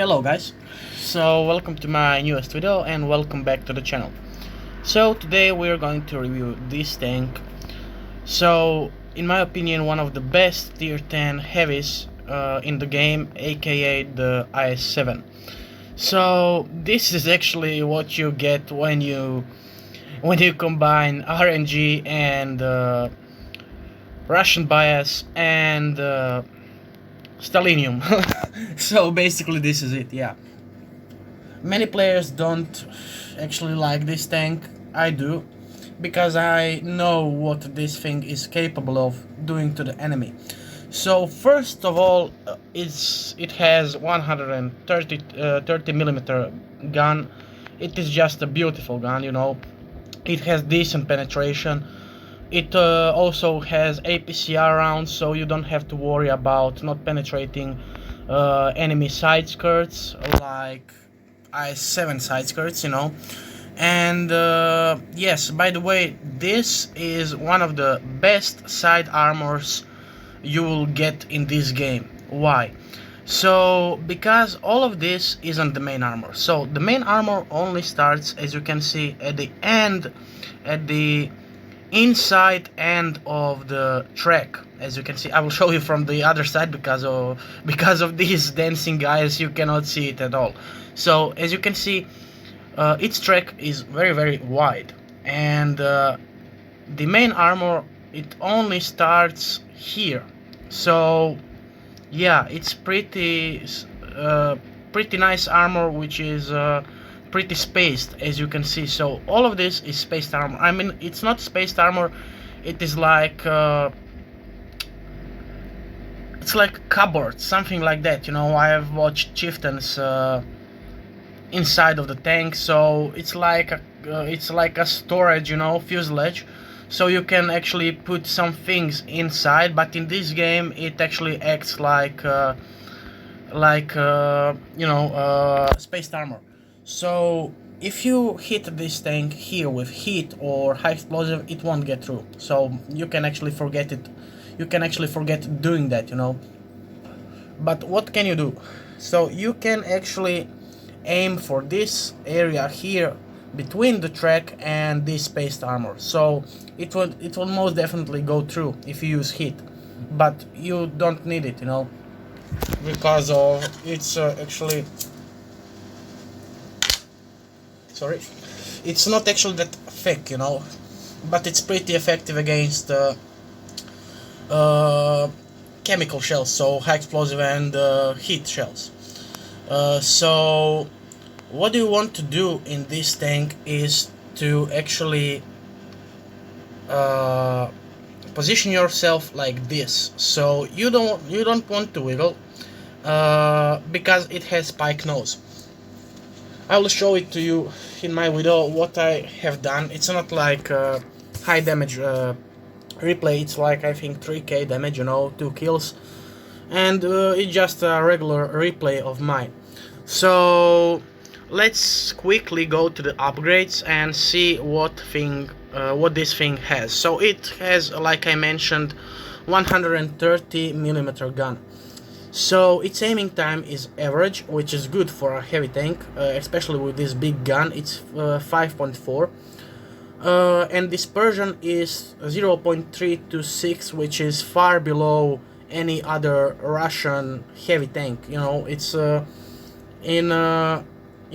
Hello guys, so welcome to my newest video and welcome back to the channel. So today we're going to review this tank. So in my opinion, one of the best tier 10 heavies in the game, aka the IS-7. So this is actually what you get when you combine RNG and Russian bias and Stalinium. So basically this is it, yeah. Many players don't actually like this tank. I do, because I know what this thing is capable of doing to the enemy. So first of all, it has 130 millimeter gun. It is just a beautiful gun, you know. It has decent penetration. It also has APCR rounds, so you don't have to worry about not penetrating enemy side skirts like IS-7 side skirts, you know. And yes, by the way, this is one of the best side armors you will get in this game. Why? So because all of this isn't the main armor. So the main armor only starts, as you can see, at the end, at the inside end of the track. As you can see, I will show you from the other side because of these dancing guys you cannot see it at all. So as you can see, its track is very wide, and the main armor, it only starts here. So yeah, it's pretty nice armor, which is pretty spaced, as you can see. So all of this is spaced armor. I mean, it's not spaced armor, it is like it's like cupboard, something like that, you know. I have watched chieftains inside of the tank, so it's like a storage, you know, fuselage, so you can actually put some things inside. But in this game it actually acts like spaced armor. So if you hit this tank here with heat or high explosive, it won't get through. So you can actually forget it. You can actually forget doing that, you know. But what can you do? So you can actually aim for this area here between the track and this spaced armor. So it will most definitely go through if you use heat. But you don't need it, you know, because of it's actually, sorry, it's not actually that thick, you know, but it's pretty effective against chemical shells, so high explosive and heat shells. So what you want to do in this tank is to actually position yourself like this. So you don't want to wiggle because it has spike nose. I will show it to you in my video what I have done. It's not like high damage replay, it's like I think 3k damage, you know, 2 kills, and it's just a regular replay of mine. So let's quickly go to the upgrades and see what this thing has. So it has, like I mentioned, 130 millimeter gun. So its aiming time is average, which is good for a heavy tank, especially with this big gun. It's 5.4. And dispersion is 0.326, which is far below any other Russian heavy tank. You know, it's in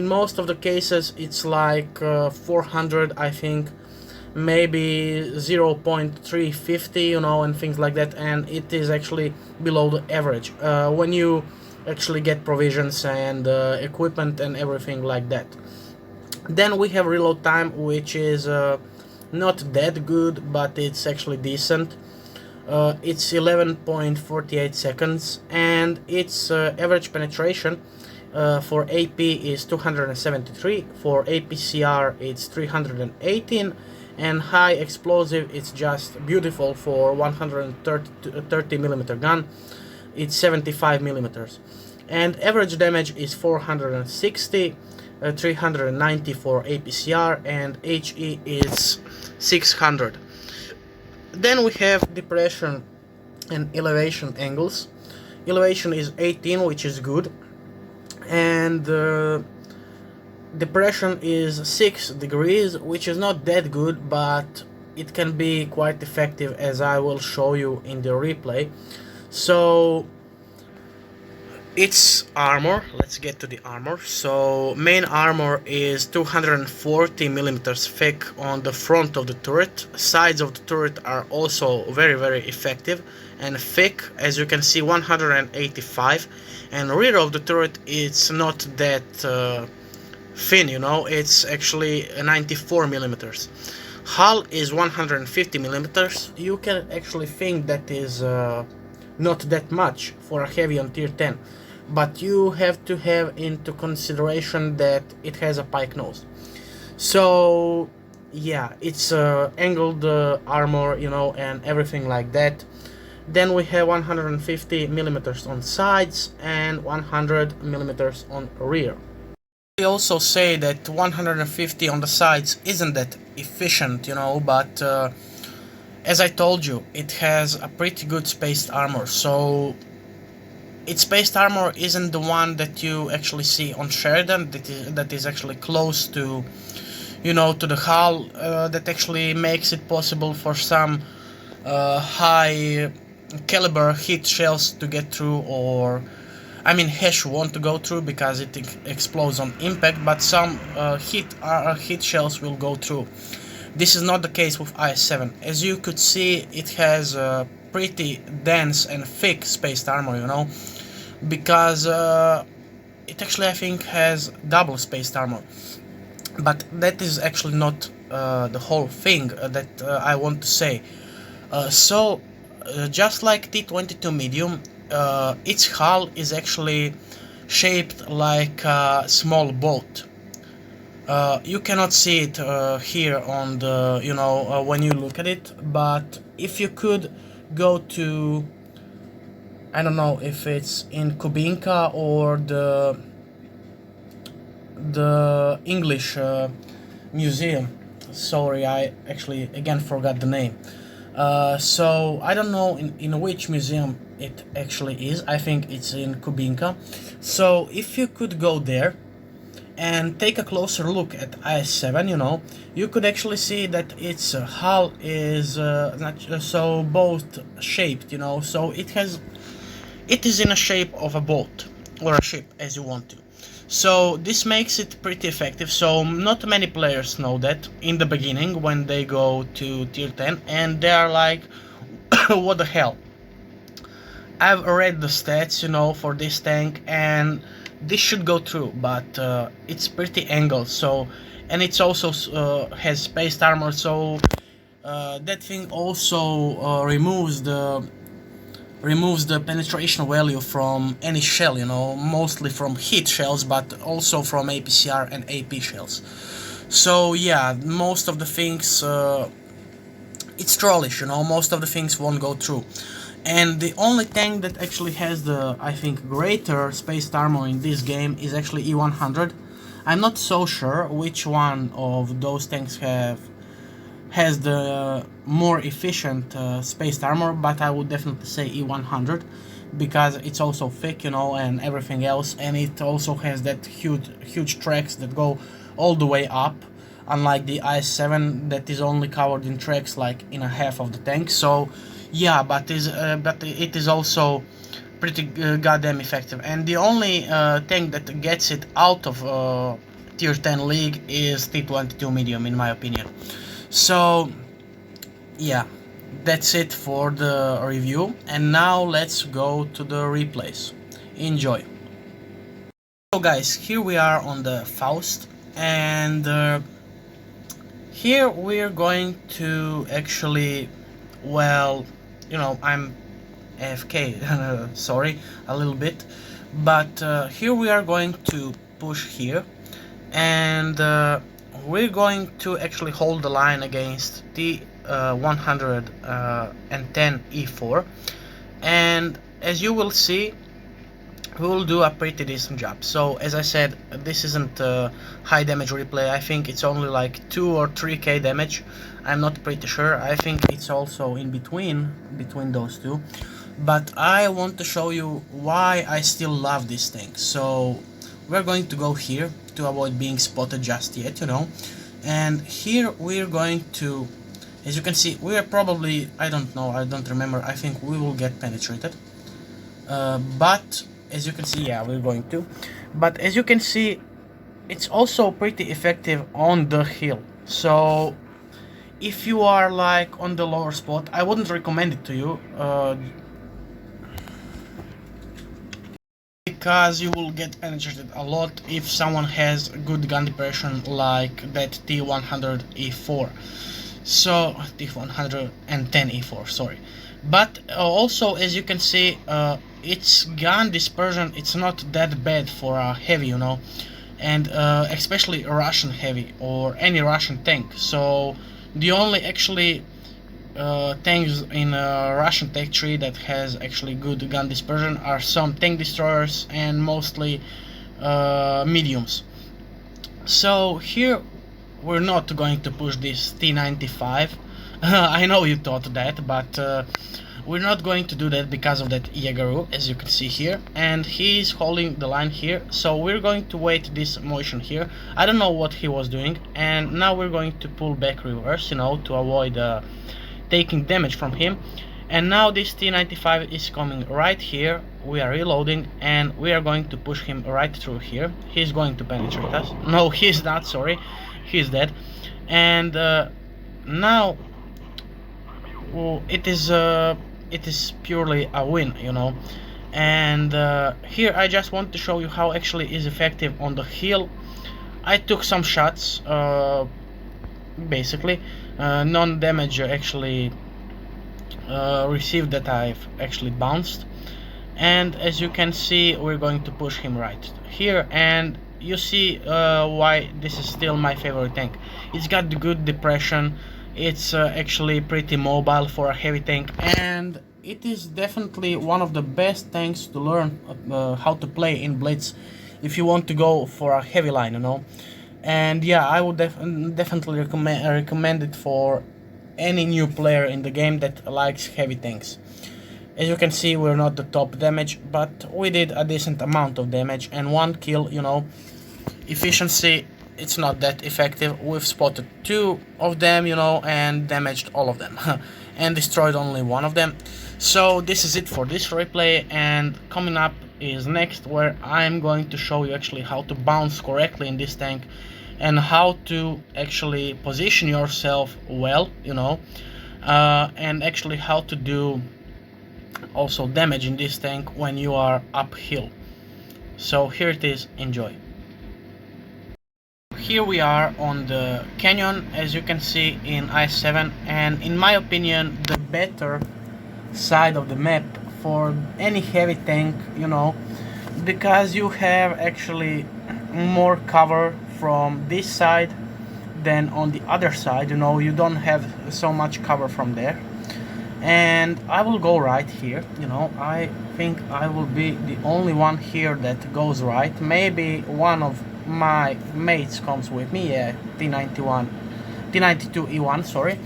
most of the cases it's like 400, I think, maybe 0.350, you know, and things like that, and it is actually below the average when you actually get provisions and equipment and everything like that. Then we have reload time, which is not that good, but it's actually decent. It's 11.48 seconds, and its average penetration for AP is 273, for APCR it's 318, and high explosive it's just beautiful for 130 millimeter gun, it's 75 millimeters, and average damage is 460, 390 for APCR, and HE is 600. Then we have depression and elevation angles. Elevation is 18, which is good. and depression is 6 degrees, which is not that good, but it can be quite effective, as I will show you in the replay. So its armor, let's get to the armor. So main armor is 240 millimeters thick on the front of the turret. Sides of the turret are also very effective and thick, as you can see, 185, and rear of the turret it's not that thin, you know, it's actually 94 millimeters. Hull is 150 millimeters. You can actually think that is not that much for a heavy on tier 10, but you have to have into consideration that it has a pike nose. So yeah, it's angled armor, you know, and everything like that. Then we have 150 millimeters on sides and 100 millimeters on rear. We also say that 150 on the sides isn't that efficient, you know, but as I told you, it has a pretty good spaced armor. So its spaced armor isn't the one that you actually see on Sheridan, that is actually close to, you know, to the hull, that actually makes it possible for some high caliber hit shells to get through, or I mean Hesh won't to go through because it explodes on impact, but some hit shells will go through. This is not the case with IS-7. As you could see, it has pretty dense and thick spaced armor, you know, because it actually, I think, has double spaced armor. But that is actually not the whole thing that I want to say. Just like T-22 medium, its hull is actually shaped like a small boat. You cannot see it here on the, you know, when you look at it, but if you could go to, I don't know if it's in Kubinka or the English museum. Sorry, I actually again forgot the name. So I don't know in which museum it actually is. I think it's in Kubinka. So if you could go there and take a closer look at IS-7, you know, you could actually see that its hull is not so boat shaped, you know, so it is in a shape of a boat or a ship, as you want to. So this makes it pretty effective. So not many players know that in the beginning when they go to tier 10, and they are like, what the hell. I've read the stats, you know, for this tank, and this should go through, but it's pretty angled. So, and it's also has spaced armor, so that thing also removes the penetration value from any shell, you know, mostly from hit shells, but also from APCR and AP shells. So yeah, most of the things, it's trollish, you know, most of the things won't go through. And the only tank that actually has the, I think, greater spaced armor in this game is actually E100. I'm not so sure which one of those tanks has the more efficient spaced armor, but I would definitely say E100 because it's also thick, you know, and everything else, and it also has that huge tracks that go all the way up, unlike the IS-7 that is only covered in tracks like in a half of the tank. So yeah, but it is also pretty goddamn effective, and the only tank that gets it out of tier 10 league is T-22 medium, in my opinion. So yeah, that's it for the review, and now let's go to the replays. Enjoy. So guys, here we are on the Faust, and here we're going to actually, well, you know, I'm AFK, sorry, a little bit, but here we are going to push here, and we're going to actually hold the line against the 110 E4, and as you will see, we will do a pretty decent job. So as I said, this isn't a high damage replay. I think it's only like 2 or 3k damage. I'm not pretty sure. I think it's also in between those two, but I want to show you why I still love this tank. So we're going to go here to avoid being spotted just yet, you know. And here we're going to, as you can see, we are probably, I don't know, I don't remember, I think we will get penetrated. But as you can see, yeah, we're going to. But as you can see, it's also pretty effective on the hill. So if you are like on the lower spot, I wouldn't recommend it to you. Because you will get penetrated a lot if someone has good gun depression like that T100E4. So T110E4, sorry. But also, as you can see, its gun dispersion, it's not that bad for a heavy, you know, and especially a Russian heavy or any Russian tank. So the only actually tanks in Russian tech tree that has actually good gun dispersion are some tank destroyers and mostly mediums. So here we're not going to push this T95. I know you thought that, but we're not going to do that because of that Yagaru, as you can see here, and he's holding the line here, so we're going to wait this motion here. I don't know what he was doing, and now we're going to pull back reverse, you know, to avoid taking damage from him. And now this T95 is coming right here, we are reloading, and we are going to push him right through here. He's going to penetrate us. No, he's not, sorry, he's dead. And now it is purely a win, you know. And here I just want to show you how actually is effective on the hill. I took some shots, basically non-damage actually received that I've actually bounced. And as you can see, we're going to push him right here, and you see why this is still my favorite tank. It's got good depression, it's actually pretty mobile for a heavy tank, and it is definitely one of the best tanks to learn how to play in Blitz if you want to go for a heavy line, you know. And yeah, I would definitely recommend it for any new player in the game that likes heavy tanks. As you can see, we're not the top damage, but we did a decent amount of damage, and one kill, you know. Efficiency, it's not that effective. We've spotted 2 of them, you know, and damaged all of them and destroyed only 1 of them. So this is it for this replay, and coming up is next, where I'm going to show you actually how to bounce correctly in this tank and how to actually position yourself well, you know, and actually how to do also damage in this tank when you are uphill. So here it is, enjoy. Here we are on the canyon, as you can see, in IS-7, and in my opinion the better side of the map for any heavy tank, you know, because you have actually more cover from this side than on the other side, you know. You don't have so much cover from there. And I will go right here, you know. I think I will be the only one here that goes right. Maybe one of my mates comes with me, yeah, T92E1, sorry.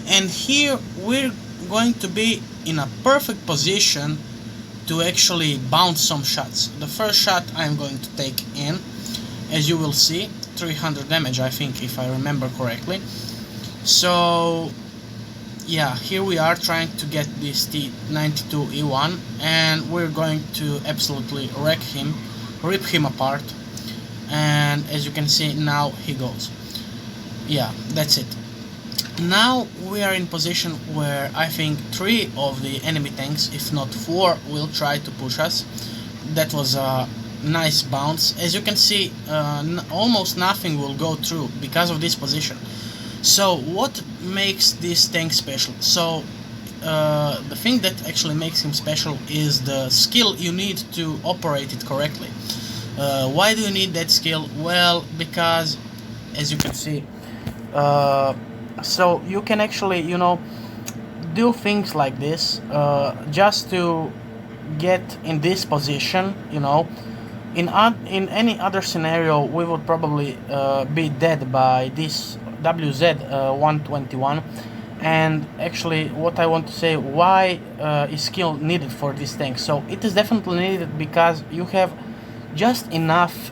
And here we're going to be in a perfect position to actually bounce some shots. The first shot I'm going to take in, as you will see, 300 damage, I think, if I remember correctly. So yeah, here we are trying to get this T92E1, and we're going to absolutely wreck him, rip him apart. And as you can see, now he goes. Yeah, that's it. Now we are in position where I think 3 of the enemy tanks, if not 4, will try to push us. That was a nice bounce. As you can see, almost nothing will go through because of this position. So what makes this tank special? So the thing that actually makes him special is the skill you need to operate it correctly. Why do you need that skill? Well, because as you can see, so you can actually, you know, do things like this just to get in this position, you know. In any other scenario, we would probably be dead by this WZ-121. And actually, what I want to say, why is skill needed for this tank? So it is definitely needed because you have just enough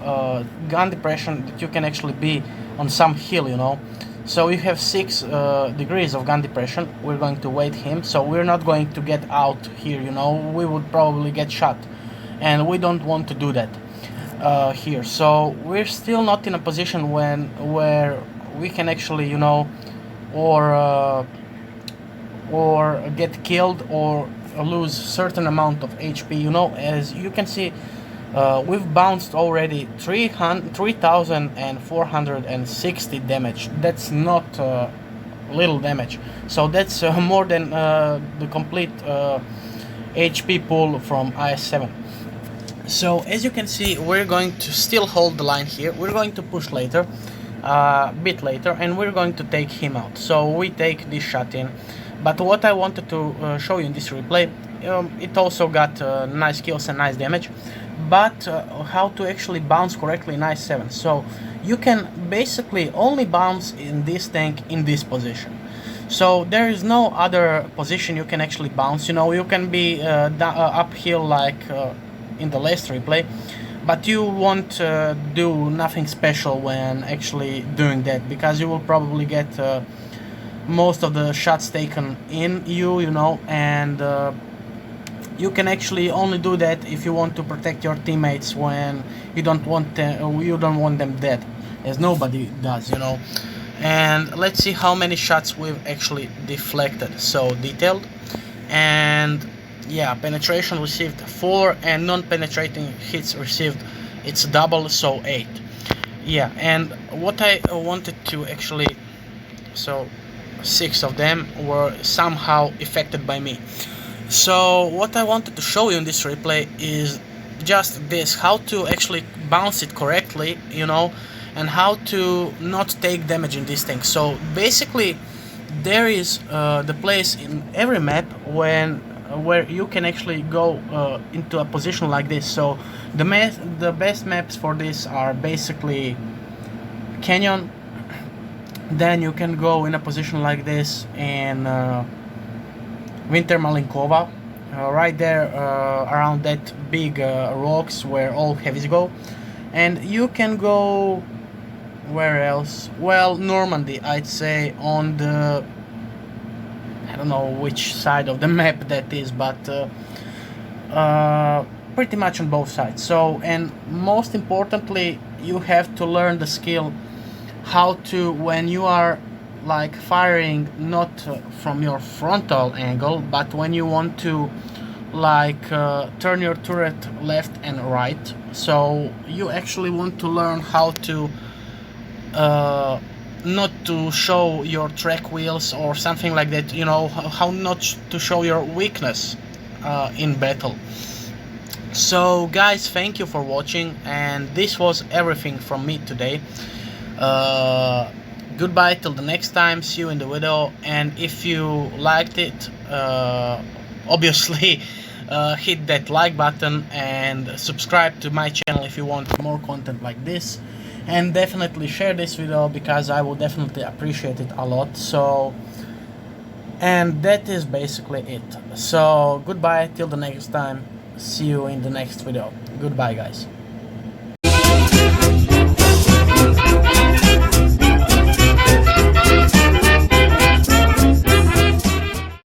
gun depression that you can actually be on some hill, you know. So you have 6 degrees of gun depression. We're going to wait him, so we're not going to get out here, you know. We would probably get shot, and we don't want to do that here. So we're still not in a position where we can actually, you know, or get killed or lose certain amount of HP, you know. As you can see, we've bounced already 3,460 damage. That's not little damage. So that's more than the complete HP pool from IS-7. So as you can see, we're going to still hold the line here. We're going to push later, a bit later, and we're going to take him out. So we take this shot in. But what I wanted to show you in this replay, it also got nice kills and nice damage, but how to actually bounce correctly in IS-7. So you can basically only bounce in this tank in this position. So there is no other position you can actually bounce. You know, you can be uphill like in the last replay, but you won't do nothing special when actually doing that, because you will probably get most of the shots taken in you, you know, and you can actually only do that if you want to protect your teammates when you don't want them dead, as nobody does, you know. And let's see how many shots we've actually deflected. So detailed, and yeah, penetration received 4, and non-penetrating hits received, it's double, so 8. Yeah, and what I wanted to actually, so 6 of them were somehow affected by me. So what I wanted to show you in this replay is just this, how to actually bounce it correctly, you know, and how to not take damage in this thing. So basically there is the place in every map where you can actually go into a position like this. So the best maps for this are basically Canyon. Then you can go in a position like this in Winter Malinkova, right there around that big rocks where all heavies go. And you can go where else? Well, Normandy, I'd say, on the, I don't know which side of the map that is, but pretty much on both sides. So, and most importantly, you have to learn the skill how to, when you are like firing not from your frontal angle, but when you want to like turn your turret left and right. So you actually want to learn how to not to show your track wheels or something like that, you know, how not to show your weakness in battle. So guys, thank you for watching, and this was everything from me today. Goodbye till the next time, see you in the video, and if you liked it, obviously hit that like button and subscribe to my channel if you want more content like this, and definitely share this video because I will definitely appreciate it a lot. So, and that is basically it. So goodbye till the next time, see you in the next video. Goodbye guys.